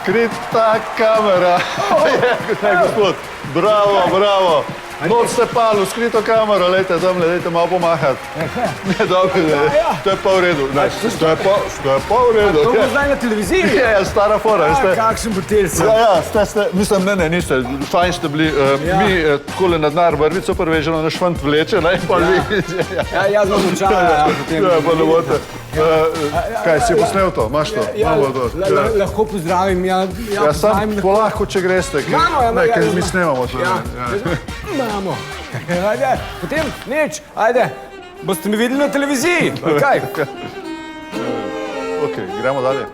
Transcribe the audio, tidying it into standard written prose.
Skrita kamera. Ne, gospod, bravo. Noč ste palu, skrito kamero, lejte tamle, dajte malo pomahati. Ne, dobro, to je pa v redu. To je pa v redu. To bo zdaj na televiziji? Ja, stara fora. Kakšen botelj sem. Ja, mislim, ne, niste, fajn ste bili. Mi takole na denar vrvico prveženo na švant vleče, ne, pa vi. Ja, jaz bom učala, potem. Ja, pa ne bote. Kaj, si posnel to? Imaš to? Lahko pozdravim, ja, sam polahko, če greste. Ne, ker mi snemamo to. Imamo. Ajde, potem nič, ajde. Boste mi videli na televiziji, kaj? Ok, gremo dalje.